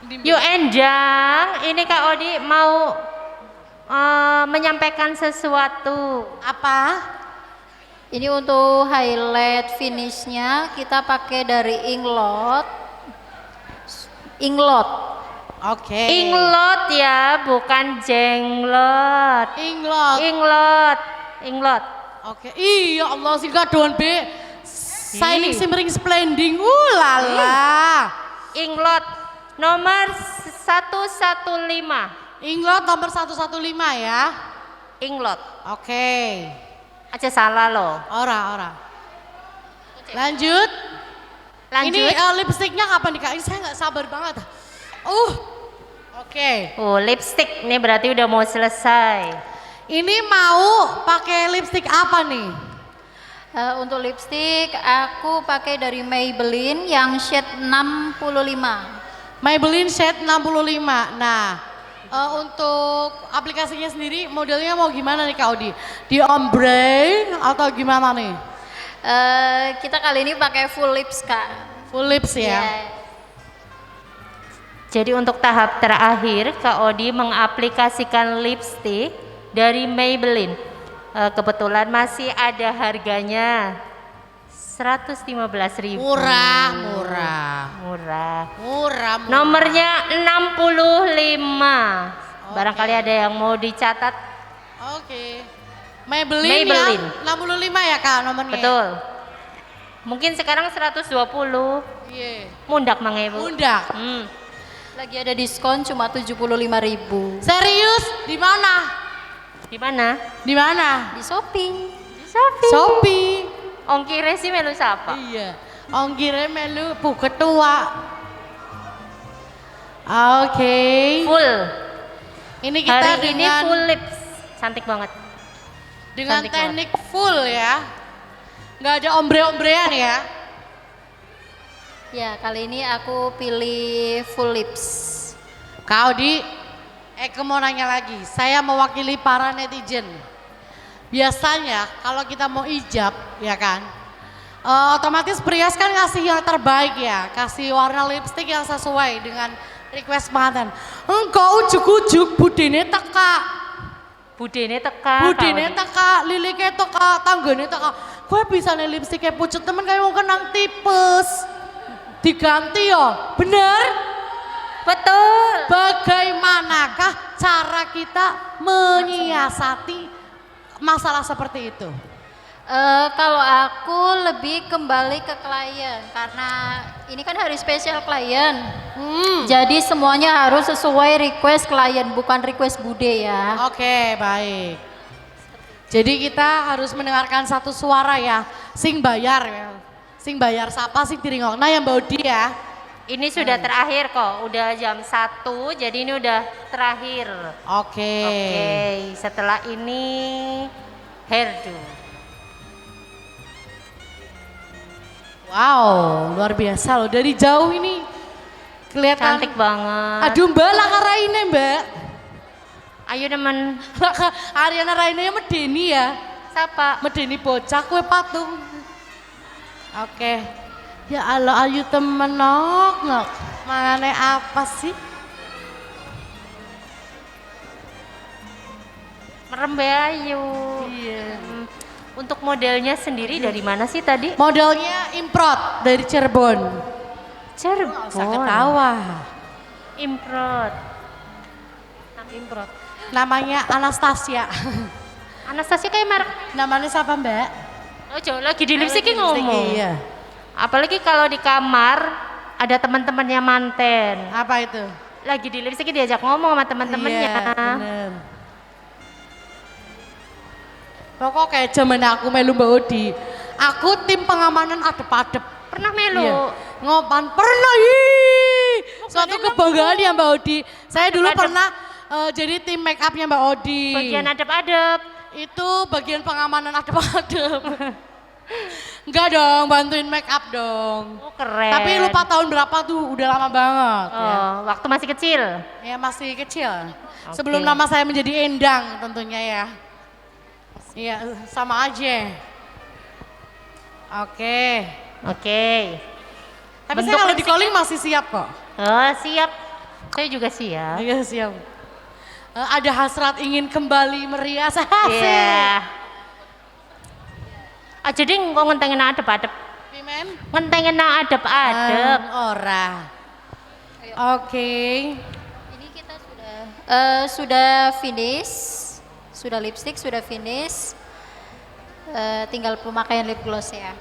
Yuk Endang, ini Kak Odi mau menyampaikan sesuatu. Apa? Ini untuk highlight finishnya kita pakai dari Inglot. Inglot. Oke. Inglot ya, bukan jenglot. Inglot. Inglot. Inglot. Oke. Iya Allah sih kadoan be. Shining simmering splending. Lala. Inglot nomor 115. Inglot nomor 115 ya. Inglot. Oke. Aja salah loh. Ora. Lanjut. Lanjut. Ini lipstiknya kapan nih Kak? Ini saya nggak sabar banget. Oke. Oh, lipstick ini berarti udah mau selesai. Ini mau pakai lipstik apa nih? Untuk lipstick aku pakai dari Maybelline yang shade 65. Maybelline shade 65. Nah, untuk aplikasinya sendiri modelnya mau gimana nih Kak Odi? Di ombre atau gimana nih? Kita kali ini pakai full lips Kak. Full lips ya? Yes. Jadi untuk tahap terakhir Kak Odi mengaplikasikan lipstick dari Maybelline. Kebetulan masih ada harganya 115.000. Murah. Nomornya 65. Barangkali ada yang mau dicatat. Oke. Maybelline ya 65 ya Kak nomornya? Betul. Mungkin sekarang 120. Iya. Mundak Mang Ibu. Mundak. Lagi ada diskon cuma 75.000. Serius? Di mana? Di mana? Di mana? Di Shopee. Shopee. Ongkire sih melu siapa? Iya. Ongkirnya melu Bu Ketua. Oke. Full. Ini kita Hari ini dengan full lips. Cantik banget. dengan cantik teknik full ya. Nggak ada ombre-ombrean ya. Ya, kali ini aku pilih full lips. Kak Odi, Eke mau nanya lagi. Saya mewakili para netizen. Biasanya kalau kita mau ijab, ya kan, otomatis Prias kan ngasih yang terbaik ya, kasih warna lipstick yang sesuai dengan request pengantin. Engkau ujuk-ujuk budene teka, Budene teka. lilike teka, tanggane teka. Gue bisa nih lipstiknya pucet temen kayak mau kenang tipes. Diganti yo, bener? Betul. Bagaimanakah cara kita menyiasati masalah seperti itu? Kalau aku lebih kembali ke klien karena ini kan hari spesial klien. Jadi semuanya harus sesuai request klien, bukan request bude ya. Oke, baik. Jadi kita harus mendengarkan satu suara ya, sing bayar ya. Sing bayar siapa sing diringokna yang Mbak Odi ya. Ini sudah terakhir kok, udah jam 1, jadi ini udah terakhir. Oke. Setelah ini hairdo. Wow, luar biasa loh. Dari jauh ini kelihatan. Cantik banget. Aduh Mbak, laka raine Mbak. Ayo teman. Ariana Raine medeni ya. Siapa? Medeni bocah kue patung. Oke. Ya Allah, ayu temen nok. Mangane apa sih? Merembe Ayu. Iya. Untuk modelnya sendiri dari mana sih tadi? Modelnya import dari Cirebon. Cirebon. Saya ketawa. Improt. Import. Namanya Anastasia. Anastasia kayak merek. Namanya siapa Mbak? Oh, jauh lagi di lipstick ngomong. Iya. Apalagi kalau di kamar ada teman-temannya manten. Apa itu? Lagi di lipstick diajak ngomong sama teman-temannya. Iya, bener. Pokok kayak zaman aku melu Mbak Odi. Aku tim pengamanan adep-adep. Pernah melu? Iya. Ngopan pernah suatu kebanggaan ya Mbak Odi. Saya dulu Adep-adep. pernah jadi tim make upnya Mbak Odi. Bagian adep-adep. Itu bagian pengamanan adep-adep. Enggak dong, bantuin make up dong. Oh, keren. Tapi lupa tahun berapa tuh, udah lama banget. Oh, Ya. waktu masih kecil. Ya masih kecil. Oke. Sebelum nama saya menjadi Endang tentunya ya. Iya sama aja. Oke. Oke. Tapi Bentuk saya kalau di lipstick- calling masih siap kok. Oh, siap. Saya juga siap. Iya siap. Ada hasrat ingin kembali merias. Iya. Jadi kok ngentengin adep-adep. Pimen? Ngentengin adep-adep. Ora. Oke. Ini kita sudah finish, sudah lipstick, sudah finish. Tinggal pemakaian lip gloss ya.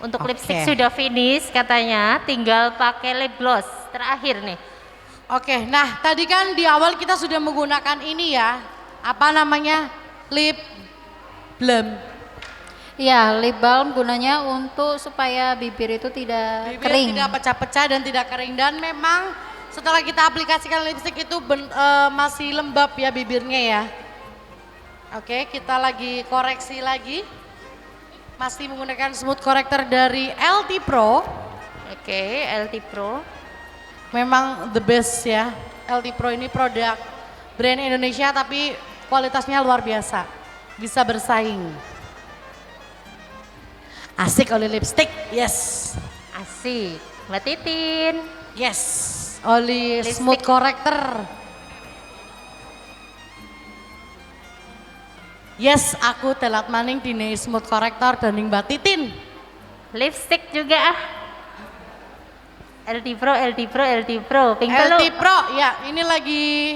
Untuk Oke. lipstick sudah finish katanya, tinggal pakai lip gloss terakhir nih. Oke, nah tadi kan di awal kita sudah menggunakan ini ya, apa namanya, lip balm. Iya, lip balm gunanya untuk supaya bibir itu tidak Bibir kering. tidak pecah-pecah dan tidak kering, dan memang setelah kita aplikasikan lipstick itu masih lembab ya bibirnya ya. Oke, kita lagi koreksi lagi. Masih menggunakan smooth corrector dari LT Pro. Oke, LT Pro. Memang the best ya. LT Pro ini produk brand Indonesia tapi kualitasnya luar biasa. Bisa bersaing. Asik oli lipstick, yes. Asik. Mbak Titin. Yes, oli Lipstick. smooth corrector. Yes, aku telat maning dine smooth corrector dan Mbak Titin. Lipstick juga ah. LT Pro, LT Pro, LT Pro. Pink LT telu. Pro, ya ini lagi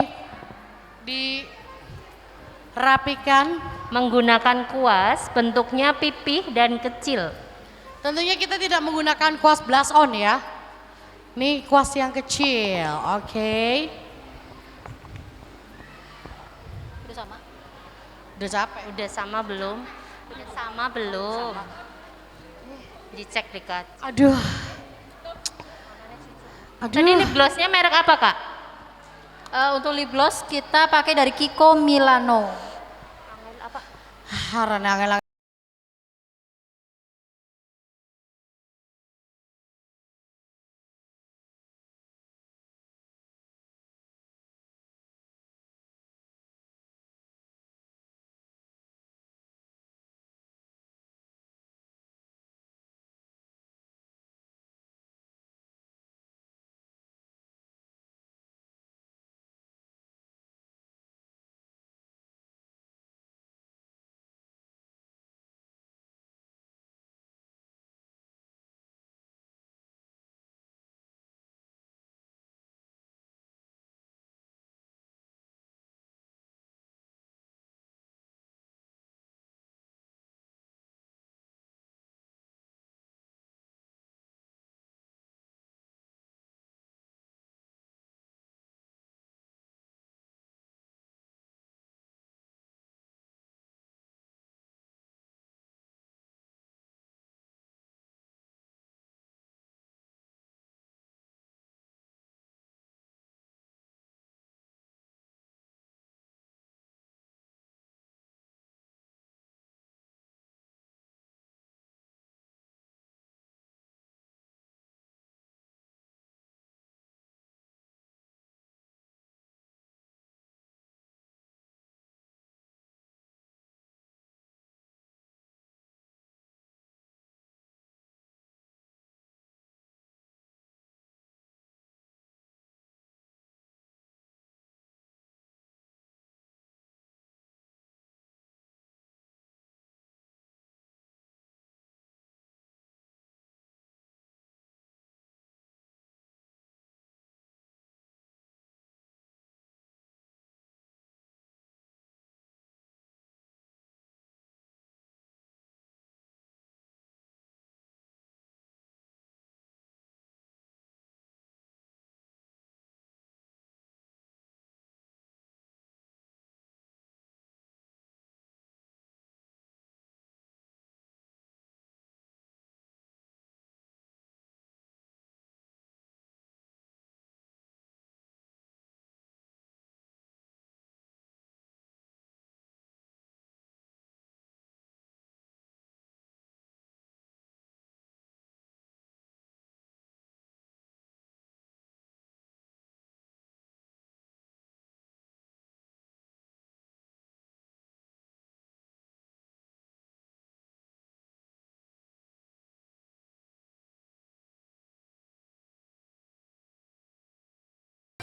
dirapikan. Menggunakan kuas, bentuknya pipih dan kecil. Tentunya kita tidak menggunakan kuas blush on ya. Ini kuas yang kecil, oke. Udah sama? Udah capek. Udah sama belum? Udah sama belum? Dicek di kaca. Aduh. Tadi lip glossnya merek apa kak? Untuk lip gloss kita pakai dari Kiko Milano. Harana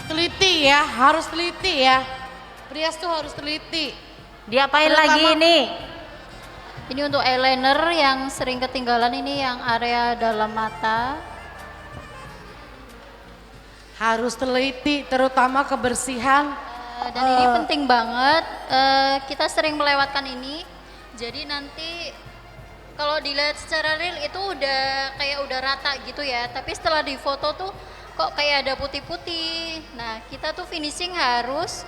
Teliti ya, harus teliti ya. Prias tuh harus teliti. Diapain Terutama- lagi ini? Ini untuk eyeliner yang sering ketinggalan, ini yang area dalam mata. Harus teliti, terutama kebersihan. Dan ini penting banget, kita sering melewatkan ini. Jadi nanti kalau dilihat secara real itu udah kayak udah rata gitu ya. Tapi setelah di foto tuh kok kayak ada putih-putih. Nah kita tuh finishing harus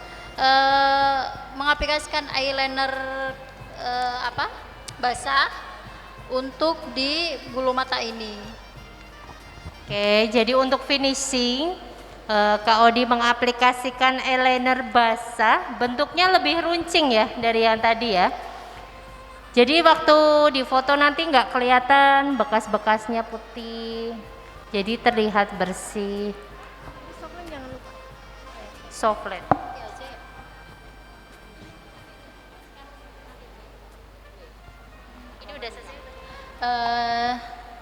mengaplikasikan eyeliner basah untuk di bulu mata ini. Oke, jadi untuk finishing Kak Odi mengaplikasikan eyeliner basah, bentuknya lebih runcing ya dari yang tadi ya. Jadi waktu di foto nanti nggak kelihatan bekas-bekasnya putih, jadi terlihat bersih. Softlet. Ini udah selesai.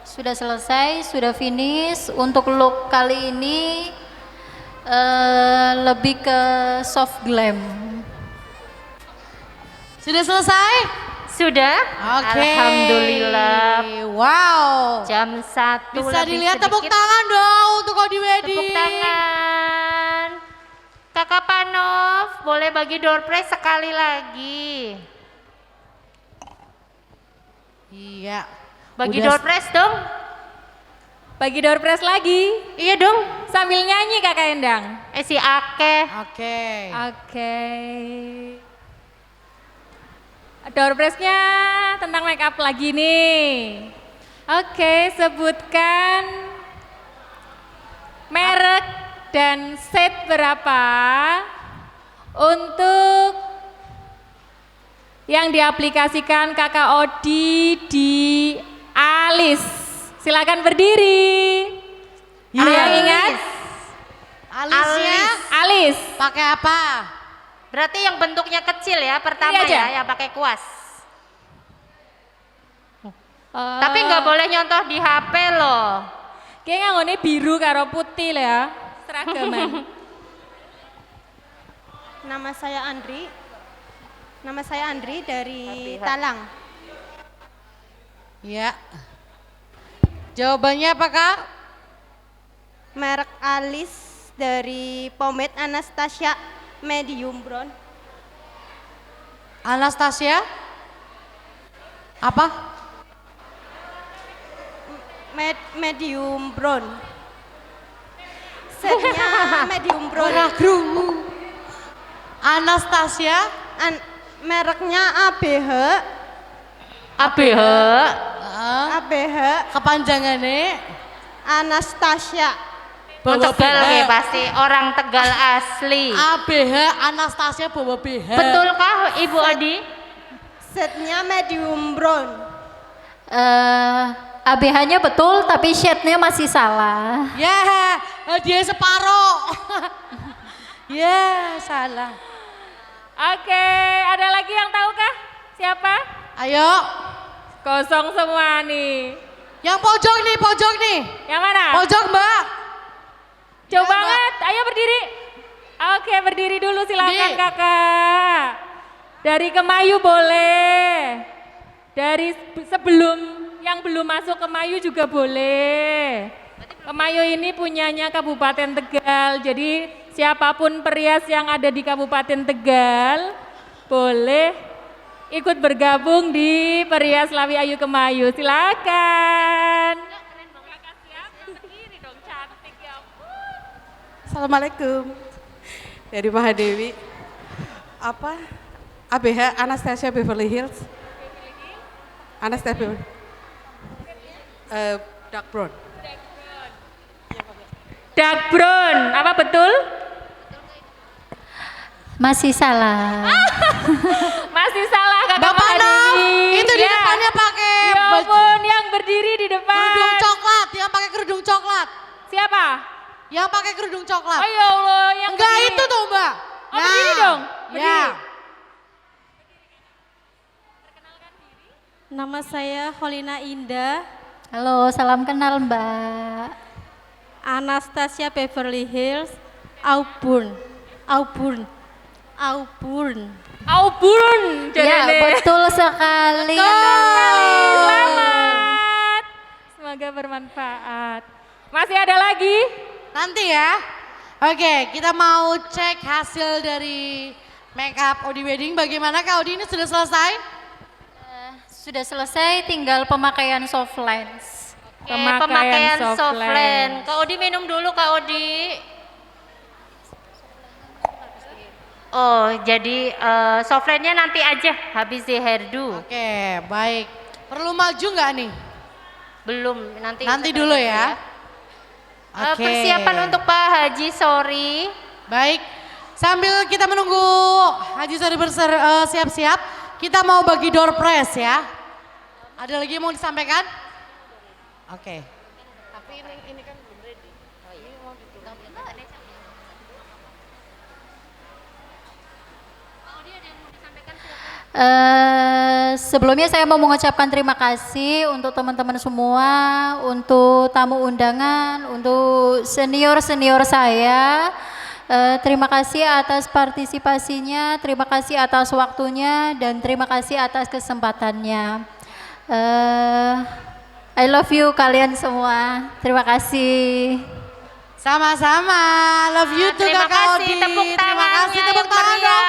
Sudah selesai, sudah finish. Untuk look kali ini lebih ke soft glam. Sudah selesai? Sudah? Oke. Alhamdulillah. Wow. Jam 1 Bisa lebih dilihat tepuk sedikit. tangan dong untuk Odi Wedi. Tepuk tangan. Kakak Panov, boleh bagi door prize sekali lagi. Iya. Bagi Udah door prize dong. Bagi door prize lagi Iya dong. sambil nyanyi Kakak Endang. Si Ake. Oke. Oke. Door prize-nya tentang make up lagi nih. Oke, sebutkan merek dan set berapa untuk yang diaplikasikan Kakak Odi di alis. Silakan berdiri. Ada yang ingat? Alisnya Alis. pakai apa? Berarti yang bentuknya kecil ya, pertama Ini aja. ya, yang pakai kuas. Tapi nggak boleh nyontoh di HP loh. Kayak nganggone biru karo putih lah ya. Seragaman. Nama saya Andri. Nama saya Andri dari Abihak. Talang. Ya. Jawabannya apa Kak? Merek alis dari Pomade Anastasia Medium Brown. Anastasia? Apa? Medium Brown. Setnya medium brown. Ragu. Anastasia? Mereknya ABH. ABH. ABH Kepanjangannya Anastasia. Tegal ya pasti, orang Tegal asli. ABH Anastasia bawa BH. Betulkah Ibu Odi? Setnya medium brown. ABH-nya betul tapi shade-nya masih salah. Ya, dia separoh. Ya, salah. Oke, ada lagi yang tahu kah? Siapa? Ayo, Kosong semua nih. yang pojok nih. Yang mana? Pojok Mbak. Jauh Ya, Mbak. banget. Ayo berdiri. Oke, berdiri dulu silakan Di. Kakak. Dari Kemayu boleh. Dari sebelum yang belum masuk Kemayu juga boleh. Kemayu ini punyanya Kabupaten Tegal. Jadi siapapun perias yang ada di Kabupaten Tegal boleh ikut bergabung di Perias Lawi Ayu Kemayu. Silakan. Assalamualaikum. Dari Mahadewi. Apa? ABH Anastasia Beverly Hills. Anastasia Beverly. Dark brown. Dark brown, apa betul? Masih salah. Masih salah Kakak Bapak Nom, Mahadewi. itu di Ya. depannya pakai Ya baju ampun, yang berdiri di depan. kerudung coklat, yang pakai kerudung coklat. Siapa? Yang pakai kerudung coklat. Oh ya Allah, yang Enggak berdiri. itu tuh Mbak. Oh, berdiri dong, berdiri. Ya. Nama saya Holina Indah, Halo, salam kenal Mbak. Anastasia Beverly Hills Auburn. Auburn. Auburn. Auburn. Ya, betul sekali. Selamat. Semoga bermanfaat. Masih ada lagi? Nanti ya. Oke, kita mau cek hasil dari makeup Odi Wedding. Bagaimana Kak Odi, ini sudah selesai? Sudah selesai, tinggal pemakaian soft lens. Oke, pemakaian soft lens. Kak Odi minum dulu Kak Odi. Oh, jadi soft lens-nya nanti aja habis di hairdo. Oke, baik. Perlu maju nggak nih? Belum, nanti. Nanti dulu ya. Oke. Persiapan untuk Pak Haji, sorry. Baik, sambil kita menunggu Haji Sori siap-siap, kita mau bagi door prize ya. Ada lagi yang mau disampaikan? Oke. Tapi ini kan belum ready. Sebelumnya saya mau mengucapkan terima kasih untuk teman-teman semua, untuk tamu undangan, untuk senior-senior saya. Terima kasih atas partisipasinya, terima kasih atas waktunya, dan terima kasih atas kesempatannya. I love you kalian semua. Terima kasih. Sama-sama, love you too Terima Kakak kasih, Odi. tepuk Terima kasih, tangannya tepuk yang tangan meriah. dong.